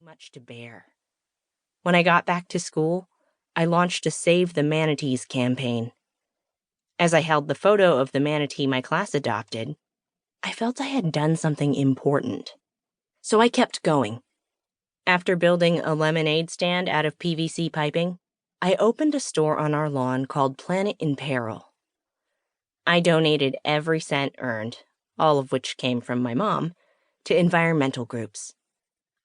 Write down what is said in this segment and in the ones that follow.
much to bear. When I got back to school, I launched a Save the Manatees campaign. As I held the photo of the manatee my class adopted, I felt I had done something important. So I kept going. After building a lemonade stand out of PVC piping, I opened a store on our lawn called Planet in Peril. I donated every cent earned, all of which came from my mom, to environmental groups.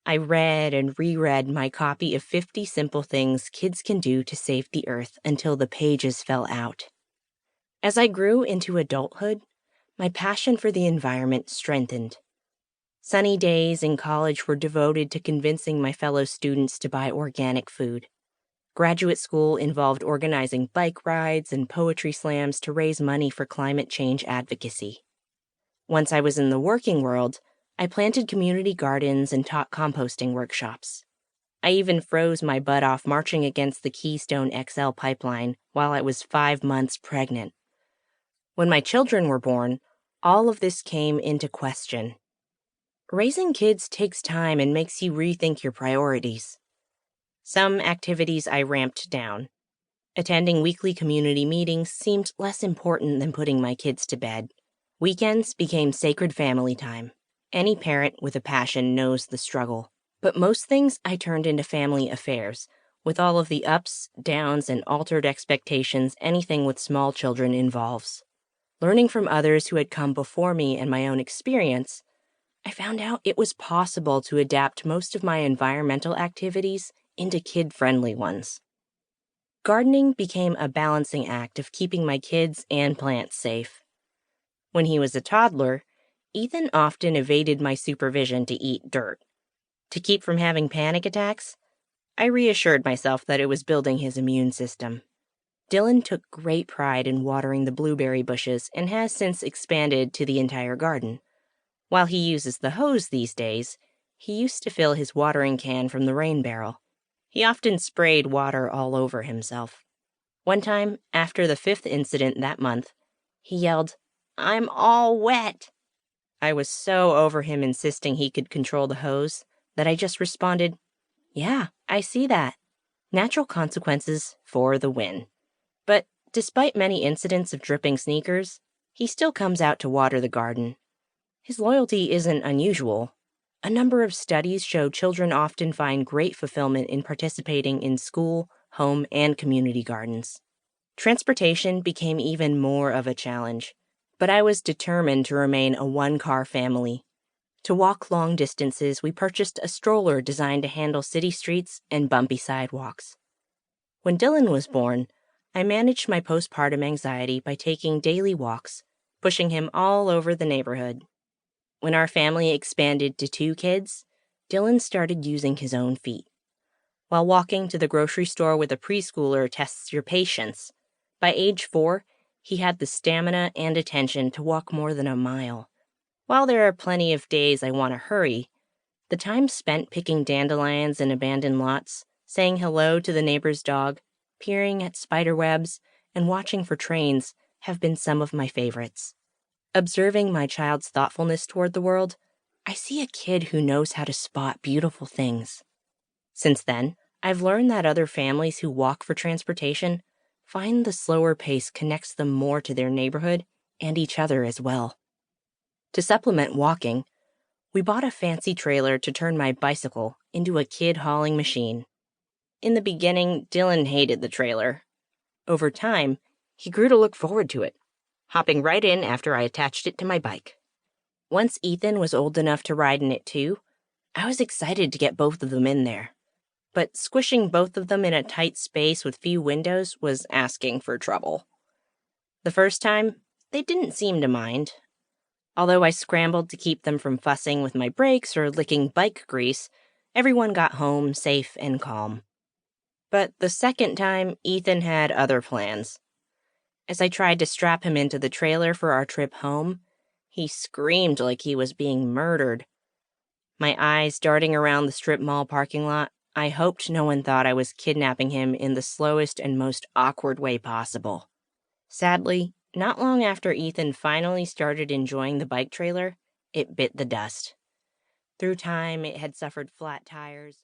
I read and reread my copy of 50 Simple Things Kids Can Do to Save the Earth until the pages fell out. As I grew into adulthood, my passion for the environment strengthened. Sunny days in college were devoted to convincing my fellow students to buy organic food. Graduate school involved organizing bike rides and poetry slams to raise money for climate change advocacy. Once I was in the working world, I planted community gardens and taught composting workshops. I even froze my butt off marching against the Keystone XL pipeline while I was 5 months pregnant. When my children were born, all of this came into question. Raising kids takes time and makes you rethink your priorities. Some activities I ramped down. Attending weekly community meetings seemed less important than putting my kids to bed. Weekends became sacred family time. Any parent with a passion knows the struggle. But most things I turned into family affairs, with all of the ups, downs, and altered expectations anything with small children involves. Learning from others who had come before me and my own experience, I found out it was possible to adapt most of my environmental activities into kid-friendly ones. Gardening became a balancing act of keeping my kids and plants safe. When he was a toddler, Ethan often evaded my supervision to eat dirt. To keep from having panic attacks, I reassured myself that it was building his immune system. Dylan took great pride in watering the blueberry bushes and has since expanded to the entire garden. While he uses the hose these days, he used to fill his watering can from the rain barrel. He often sprayed water all over himself. One time, after the 5th incident that month, he yelled, "I'm all wet!" I was so over him insisting he could control the hose that I just responded, "Yeah, I see that." Natural consequences for the win. But despite many incidents of dripping sneakers, he still comes out to water the garden. His loyalty isn't unusual. A number of studies show children often find great fulfillment in participating in school, home, and community gardens. Transportation became even more of a challenge, but I was determined to remain a one-car family. To walk long distances, we purchased a stroller designed to handle city streets and bumpy sidewalks. When Dylan was born, I managed my postpartum anxiety by taking daily walks, pushing him all over the neighborhood. When our family expanded to 2 kids, Dylan started using his own feet. While walking to the grocery store with a preschooler tests your patience, by age 4, he had the stamina and attention to walk more than a mile. While there are plenty of days I want to hurry, the time spent picking dandelions in abandoned lots, saying hello to the neighbor's dog, peering at spider webs, and watching for trains have been some of my favorites. Observing my child's thoughtfulness toward the world, I see a kid who knows how to spot beautiful things. Since then, I've learned that other families who walk for transportation find the slower pace connects them more to their neighborhood and each other as well. To supplement walking, we bought a fancy trailer to turn my bicycle into a kid-hauling machine. In the beginning, Dylan hated the trailer. Over time, he grew to look forward to it, hopping right in after I attached it to my bike. Once Ethan was old enough to ride in it too, I was excited to get both of them in there. But squishing both of them in a tight space with few windows was asking for trouble. The first time, they didn't seem to mind. Although I scrambled to keep them from fussing with my brakes or licking bike grease, everyone got home safe and calm. But the second time, Ethan had other plans. As I tried to strap him into the trailer for our trip home, he screamed like he was being murdered. My eyes darting around the strip mall parking lot, I hoped no one thought I was kidnapping him in the slowest and most awkward way possible. Sadly, not long after Ethan finally started enjoying the bike trailer, it bit the dust. Through time, it had suffered flat tires.